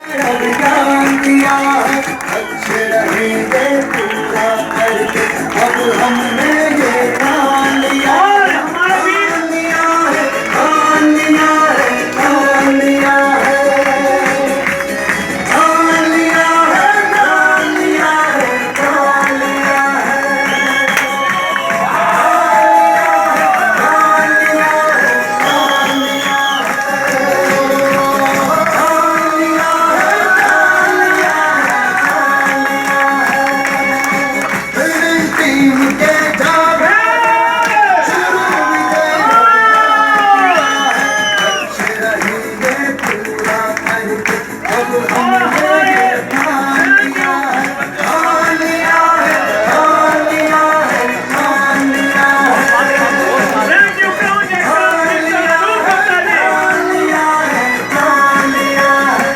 ज्ञान दिया है, अच्छे रहेंगे पूरा करके, अब हमने ये ठान लिया है, ठान लिया है, ठान लिया है, ठान लिया है, ठान लिया है, ठान लिया है, ठान लिया है, ठान लिया है, ठान लिया टीम के जावे शुरू अच्छे रहेंगे पूरा करके, अब हमने ये ठान लिया है, ठान लिया है, ठान लिया है, ठान लिया है, ठान लिया है, ठान लिया है।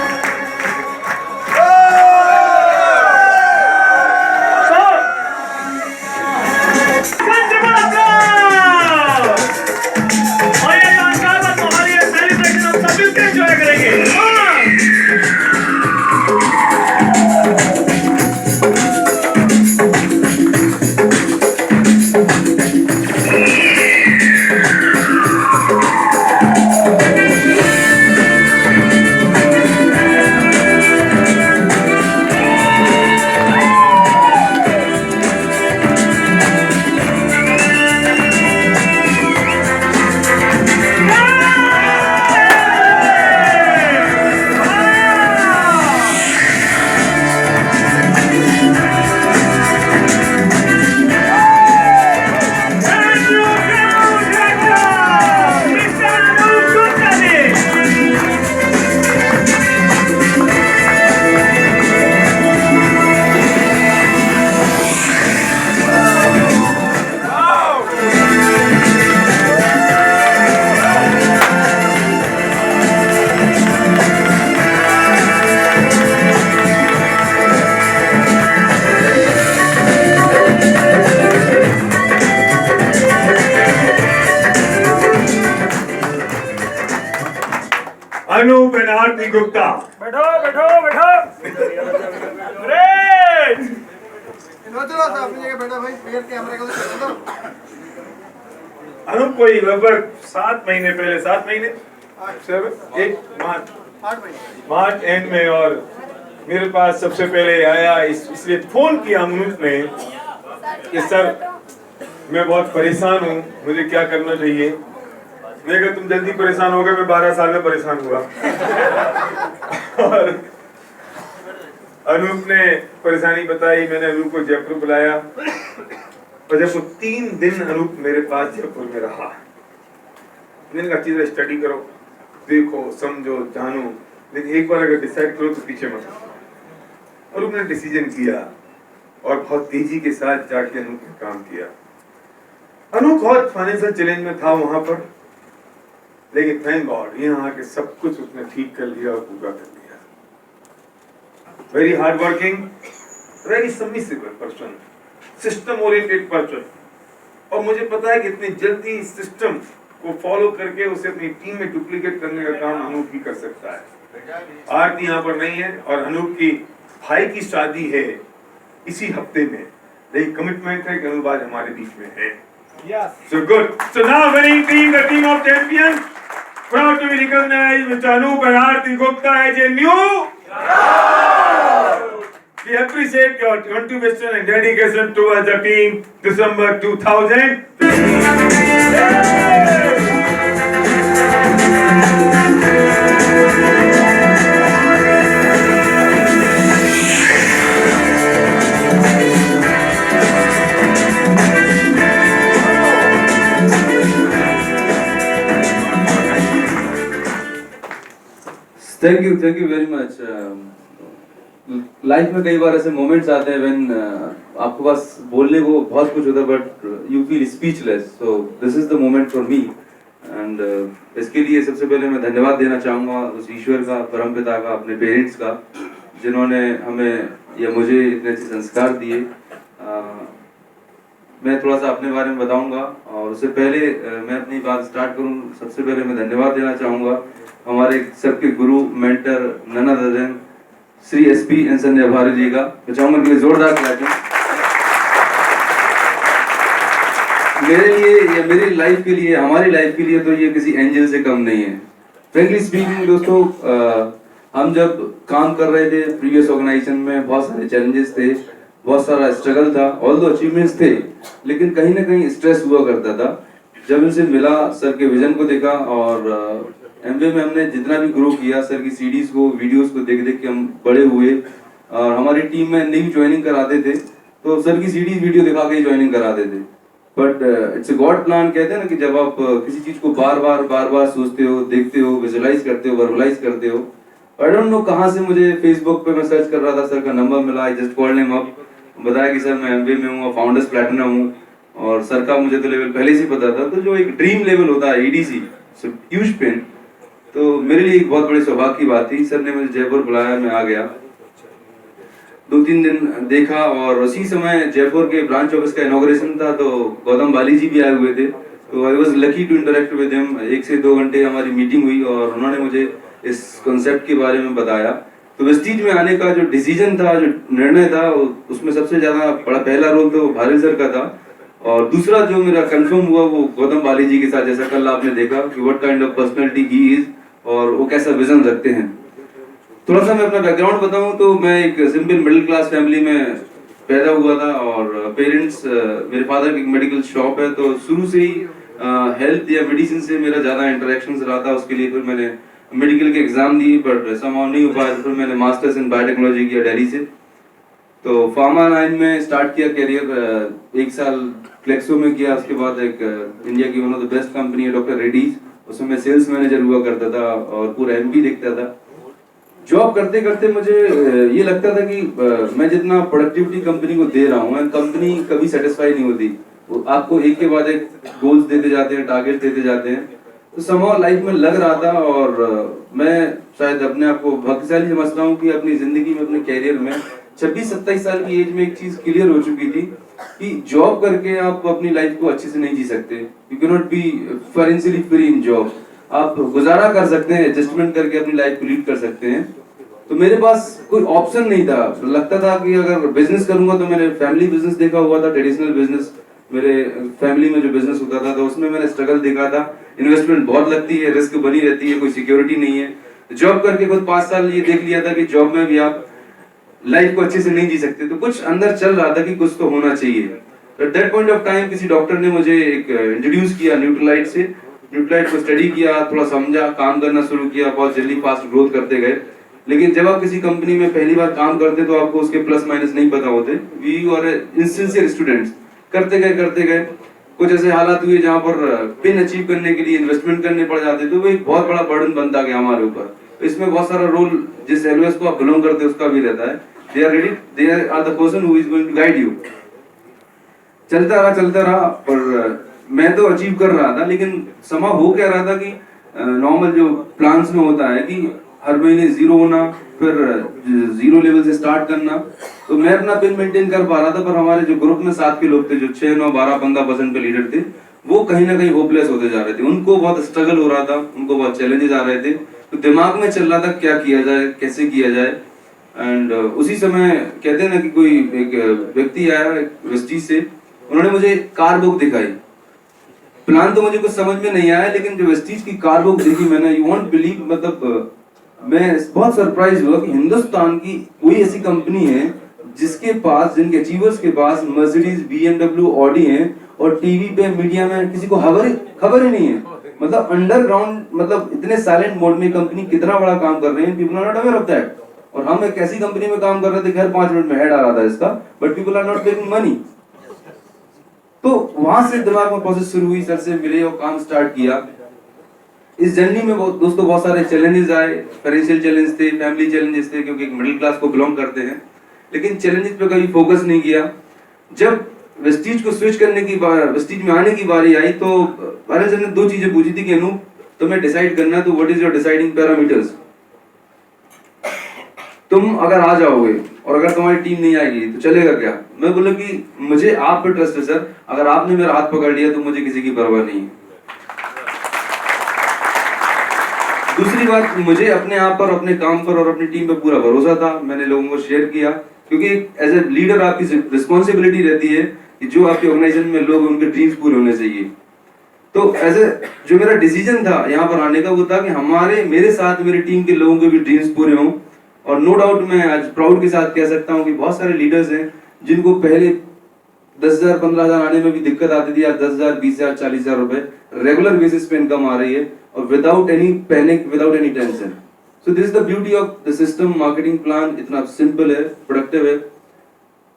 अनूप एंड आरती गुप्ता। बैठो बैठो बैठो। ग्रेट। अपनी जगह बैठो भाई, फिर कैमरे को चला दो। अनूप कोई लगभग 7 महीने पहले, 7 महीने 8 मार्च एंड में, और मेरे पास सबसे पहले आया इसलिए फोन किया अनूप ने कि सर मैं बहुत परेशान हूँ, मुझे क्या करना चाहिए। मैं कहा तुम जल्दी परेशान हो गए, मैं 12 साल में परेशान हुआ। और अनूप ने परेशानी बताई, मैंने अनूप को जयपुर बुलाया, और जब वो 3 दिन अनूप मेरे पास जयपुर में रहा, मैंने कहा चीजें स्टडी करो, देखो, समझो, जानो, लेकिन एक बार अगर डिसाइड करो तो पीछे मत। और उसने डिसीजन किया और बहुत तेजी के साथ जाके अनूप ने काम किया। अनूप बहुत फाइनेंशियल चैलेंज में था वहां पर, लेकिन थैंक गॉड यहाँ आके सब कुछ उसने ठीक कर लिया और पूरा कर लिया। Very hard working, very submissive person, system oriented person, और मुझे पता है कि इतनी जल्दी इस सिस्टम को फॉलो करके उसे अपनी टीम में डुप्लीकेट करने का काम अनूप ही कर सकता है। आरती यहाँ पर नहीं है और अनूप की भाई की शादी है इसी हफ्ते में, लेकिन कमिटमेंट है कि अनूप आज हमारे बीच में है। So good. So now winning team, the team of champions, proud to be recognized with Anup and Aarti Gupta as a new. We appreciate your contribution and dedication towards the team. December 2000. Thank you very much. Life में कई बार ऐसे moments आते हैं when आपके पास बोलने को बहुत कुछ होता है but you feel speechless, so this is the moment for me. And इसके लिए सबसे पहले मैं धन्यवाद देना चाहूँगा उस ईश्वर का, परमपिता का, अपने पेरेंट्स का, जिन्होंने हमें या मुझे इतने अच्छे संस्कार दिए। मैं थोड़ा सा अपने बारे में बताऊंगा और उससे पहले मैं अपनी बात स्टार्ट करूं, सबसे पहले मैं धन्यवाद देना चाहूँगा हमारे सबके गुरु, mentor, none other than Shri SP N Sanjay Bhari ji का। मैं चाहूंगा कि जोरदार क्लैपिंग। मेरे लिए या मेरी लाइफ के लिए, हमारी लाइफ के लिए तो ये किसी एंजल से कम नहीं है। फ्रेंकली स्पीकिंग दोस्तों, हम जब काम कर रहे थे प्रीवियस ऑर्गेनाइजेशन में, बहुत सारे चैलेंजेस थे, बहुत सारा स्ट्रगल था, ऑल्दो अचीवमेंट्स थे, लेकिन कहीं ना कहीं स्ट्रेस हुआ करता था। जब इनसे मिला, सर के विजन को देखा और एमवे में हमने जितना भी ग्रो किया, सर की सीडीज को, वीडियोस को देख देख के हम बड़े हुए। और हमारी टीम में नई ज्वाइनिंग कराते थे तो सर की सीडीज वीडियो दिखा के ज्वाइनिंग कराते थे। But it's a God plan, कहते हैं ना कि जब आप किसी चीज को बार बार सोचते हो, देखते हो, विजुअलाइज करते हो, वर्बलाइज करते हो। आई डोंट नो कहाँ से मुझे फेसबुक पे मैं सर्च कर रहा था, सर का नंबर मिला, I just called him up, बताया कि सर मैं एमबीए में हूँ, फाउंडर्स प्लैटिनम हूँ, और सर का मुझे तो लेवल पहले से पता था। तो जो एक ड्रीम लेवल होता है ईडीसी, ह्यूज पेन, तो मेरे लिए एक बहुत बड़ी सौभाग्य की बात थी। सर ने मुझे जयपुर बुलाया, मैं आ गया, 2-3 दिन देखा, और उसी समय जयपुर के ब्रांच ऑफिस का इनॉग्रेशन था, तो गौतम बाली जी भी आए हुए थे। तो I was lucky to interact with him. 1 से 2 घंटे हमारी मीटिंग हुई और उन्होंने मुझे इस कॉन्सेप्ट के बारे में बताया। तो वेस्टीज में आने का जो डिसीजन था, जो निर्णय था, उसमें सबसे ज्यादा पहला रोल तो भारी सर का था, और दूसरा जो मेरा कंफर्म हुआ वो गौतम बाली जी के साथ, जैसा कल आपने देखा कि what kind of personality he is और वो कैसा विजन रखते हैं। थोड़ा सा मैं अपना बैकग्राउंड बताऊं तो मैं एक सिंपल मिडिल क्लास फैमिली में पैदा हुआ था, और पेरेंट्स, मेरे फादर की मेडिकल शॉप है, तो शुरू से ही हेल्थ या मेडिसिन से मेरा ज़्यादा इंटरेक्शन रहा था। उसके लिए फिर मैंने मेडिकल के एग्जाम दिए, बट समहाउ नहीं हो पाया। फिर मैंने मास्टर्स इन बायोटेक्नोलॉजी किया दिल्ली से। तो फार्मा लाइन में स्टार्ट किया करियर, 1 साल फ्लेक्सो में किया, उसके बाद एक इंडिया की one of the best company है डॉक्टर रेड्डीज, उसमें मैं सेल्स मैनेजर हुआ करता था और पूरा एमपी देखता था। जॉब करते करते मुझे ये लगता था कि मैं जितना प्रोडक्टिविटी कंपनी को दे रहा हूँ, कंपनी कभी सेटिस्फाई नहीं होती, वो आपको एक के बाद एक गोल्स देते जाते हैं, टारगेट देते जाते हैं। तो समहाउ लाइफ में लग रहा था, और मैं शायद अपने आप को भाग्यशाली समझता हूँ कि अपनी जिंदगी में, अपने कैरियर में 26-27 साल की एज में एक चीज क्लियर हो चुकी थी कि जॉब करके आप अपनी लाइफ को अच्छे से नहीं जी सकते। You can not be financially free in job. आप गुजारा कर सकते हैं, एडजस्टमेंट करके अपनी लाइफ को लीड कर सकते हैं। तो मेरे पास कोई ऑप्शन नहीं था। लगता था कि अगर बिजनेस करूंगा, तो मैंने फैमिली बिजनेस देखा हुआ था, ट्रेडिशनल बिजनेस, मेरे फैमिली में जो बिजनेस होता था, तो उसमें मैंने स्ट्रगल देखा था। इन्वेस्टमेंट बहुत लगती है, रिस्क बनी रहती है, कोई सिक्योरिटी नहीं है। जॉब करके खुद 5 साल ये देख लिया था कि जॉब में भी आप लाइफ को अच्छे से नहीं जी सकते। तो कुछ अंदर चल रहा था कि कुछ तो होना चाहिए। At that point of time किसी डॉक्टर ने मुझे एक इंट्रोड्यूस किया न्यूट्रलाइट से। न्यूट्रलाइट को स्टडी किया, थोड़ा समझा, काम करना शुरू किया, बहुत जल्दी फास्ट ग्रोथ करते गए। लेकिन जब आप किसी कंपनी में पहली बार काम करते तो आपको उसके प्लस माइनस नहीं पता होते। वी आर इनसिंसियर स्टूडेंट्स, करते गए कुछ ऐसे हालात हुए जहाँ पर पिन अचीव करने के लिए इन्वेस्टमेंट करने पड़ जाते, तो वो एक बहुत बड़ा बर्डन बनता गया हमारे ऊपर। इसमें बहुत सारा रोल जिस एलओएस को आप बिलोंग करते हैं उसका भी रहता है। They are ready, they are the person who is going to guide you. चलता रहा, पर मैं तो अचीव कर रहा था, लेकिन समा हो क्या रहा था कि नॉर्मल जो प्लान्स में होता है कि हर महीने 0 होना, फिर 0 लेवल से स्टार्ट करना। तो मैं अपना पिन मेंटेन कर पा रहा था, पर हमारे जो ग्रुप में 7 के लोग थे, जो 6, 9, 12, 15% पे लीडर थे, वो कहीं ना कहीं होपलेस होते जा रहे थे। उनको बहुत स्ट्रगल हो रहा था, उनको बहुत चैलेंजेस आ रहे थे। तो दिमाग में चल रहा था क्या किया जाए, कैसे किया जाए। एंड उसी समय कहते हैं ना कि कोई एक व्यक्ति आया वेस्टीज से, उन्होंने मुझे कार बुक दिखाई। प्लान तो मुझे कुछ समझ में नहीं आया, लेकिन जो वेस्टीज की कार बुक देखी मैंने, यू वॉन्ट बिलीव, मतलब मैं बहुत सरप्राइज हुआ कि हिंदुस्तान की कोई ऐसी कंपनी है जिसके पास, जिनके अचीवर्स के पास मर्सिडीज, BMW, ऑडी है, और टीवी पे, मीडिया में किसी को खबर ही नहीं है। मतलब अंडरग्राउंड, मतलब इतने साइलेंट मोड में कंपनी कितना बड़ा काम कर रहे हैं, people are not aware of that. और हम एक ऐसी कंपनी में काम कर रहे थे, खैर 5 मिनट में हेड आ रहा था इसका, but people are not making money. तो वहां से दिमाग में प्रोसेस शुरू हुई, सर से मिले और काम स्टार्ट किया। इस जर्नी में दोस्तों बहुत सारे चैलेंजेस आए, फाइनेंशियल चैलेंज थे, फैमिली चैलेंजेस थे, क्योंकि एक मिडिल क्लास को बिलोंग करते हैं, लेकिन चैलेंजेस पे कभी फोकस नहीं किया। जब वेस्टीज को स्विच करने की बार, वेस्टीज में आने की बारी आई, तो भारत सर ने 2 चीजें पूछी थी कि अनूप तुम्हें डिसाइड करना, तो what is your deciding parameters. तुम अगर आ जाओगे और अगर तुम्हारी टीम नहीं आएगी तो चलेगा क्या। मैं बोला कि मुझे आप पे ट्रस्ट है सर, अगर आपने मेरा हाथ पकड़ लिया तो मुझे किसी की परवाह नहीं है। दूसरी बात, मुझे अपने आप पर, अपने काम पर और अपनी टीम पर पूरा भरोसा था। मैंने लोगों को शेयर किया, क्योंकि एज ए लीडर आपकी रिस्पॉन्सिबिलिटी रहती है कि जो आपके ऑर्गेनाइजेशन में लोग, उनके ड्रीम्स पूरे होने चाहिए। तो एज ए जो मेरा डिसीजन था यहाँ पर आने का, वो था कि मेरे साथ मेरी टीम के लोगों के भी ड्रीम्स पूरे हों। और नो डाउट मैं आज प्राउड के साथ कह सकता हूँ कि बहुत सारे लीडर्स हैं जिनको पहले 10,000 15,000 आने में भी दिक्कत आती थी, आज 10,000 20,000 40,000 रुपए रेगुलर बेसिस पे इनकम आ रही है, और without any panic, without any tension. So this is the beauty of the system. Marketing plan इतना सिंपल है, प्रोडक्टिव है।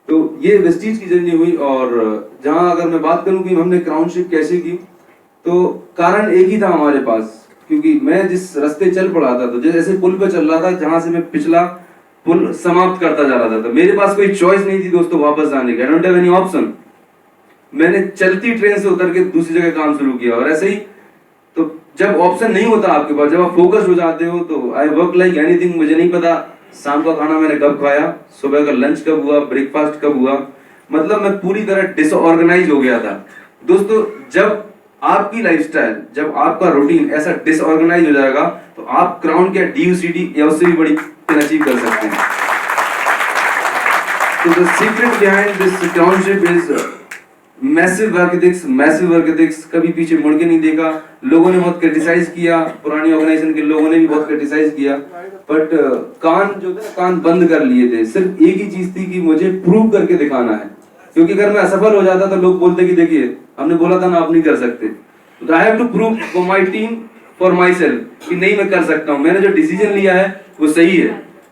तो ये वेस्टीज की जर्नी हुई। और जहां अगर मैं बात करूं कि हमने क्राउनशिप कैसे की, तो कारण एक ही था हमारे पास, क्योंकि मैं जिस रास्ते चल पड़ा था, तो जैसे पुल पे चल रहा था, जहां से मैं पिछला पुल समाप्त करता जा रहा था, तो मेरे पास कोई चॉइस नहीं थी दोस्तों वापस जाने की। I don't have any option. मैंने चलती ट्रेन से उतर के दूसरी जगह काम शुरू किया। और ऐसे ही, तो जब ऑप्शन नहीं होता आपके पास, जब आप फोकस हो जाते हो, तो आई वर्क लाइक एनीथिंग। मुझे नहीं पता शाम का खाना मैंने कब खाया, सुबह का लंच कब हुआ, ब्रेकफास्ट कब हुआ, मतलब मैं पूरी तरह डिसऑर्गेनाइज हो गया था। दोस्तों, जब आपकी लाइफस्टाइल, जब आपका रूटीन ऐसा डिसऑर्गेनाइज हो जाएगा, तो आप क्राउन के DUCD या उससे भी बड़ी अचीव कर सकते हैं। तो the secret behind this crownship is massive work ethics, massive work ethics. कभी पीछे मुड़ के नहीं देखा। लोगों ने बहुत क्रिटिसाइज किया, पुरानी ऑर्गेनाइजेशन के लोगों ने भी बहुत क्रिटिसाइज किया, बट कान जो थे, कान बंद कर लिए थे। सिर्फ एक ही चीज थी कि मुझे प्रूव करके दिखाना है, क्योंकि अगर मैं असफल हो जाता तो लोग बोलते कि देखिए हमने बोला था ना, आप नहीं कर सकते। तो I have to prove for my team, for myself, कि नहीं मैं कर सकता हूँ। मैंने जो डिसीजन लिया है वो सही है।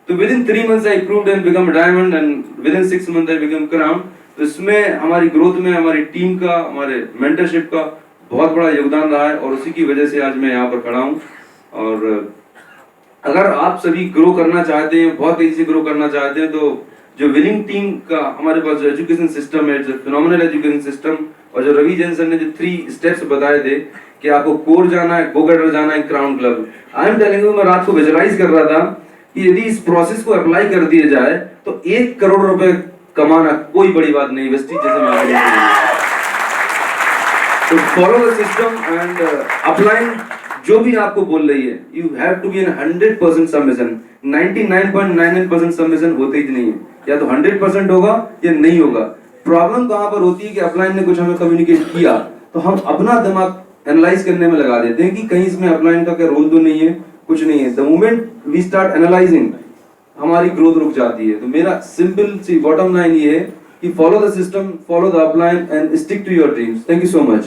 तो with in 3 months I proved and become diamond, and with in 6 months I become crown. तो इसमें हमारी ग्रोथ में, हमारी टीम का, हमारे मेंटरशिप का बहुत बड़ा योगदान रहा है, और उसी की वजह से आज मैं यहाँ पर खड़ा हूँ। और अगर आप सभी ग्रो करना चाहते हैं, बहुत तेजी से ग्रो करना चाहते हैं, तो जो विनिंग टीम का हमारे पास जो एजुकेशन सिस्टम है, जो फिनोमिनल एजुकेशन सिस्टम, और जो रवि जैन सर ने जो 3 स्टेप्स बताए थे कि आपको कोर जाना है, गो गेटर जाना है, crown club. I am telling you, मैं रात को विजुअलाइज कर रहा था कि यदि इस प्रोसेस को अप्लाई कर दिया जाए तो 1 करोड़ रुपए कमाना कोई बड़ी बात नहीं। वेस्टीज जैसे मैं तो follow the system and upline जो भी आपको बोल रही है, you have to be in 100% submission. 99.99% submission होते ही नहीं है, या तो 100% होगा या नहीं होगा। प्रॉब्लम कहां पर होती है कि अपलाइन ने कुछ हमें कम्युनिकेट किया, तो हम अपना दिमाग एनालाइज करने में लगा देते हैं कि कहीं इसमें अपलाइन का क्या रोल तो नहीं है, कुछ नहीं है। The moment we start analysing, हमारी ग्रोथ रुक जाती है। तो मेरा सिंपल सी बॉटम लाइन ये है कि follow the system, follow the upline and stick to your dreams. Thank you so much.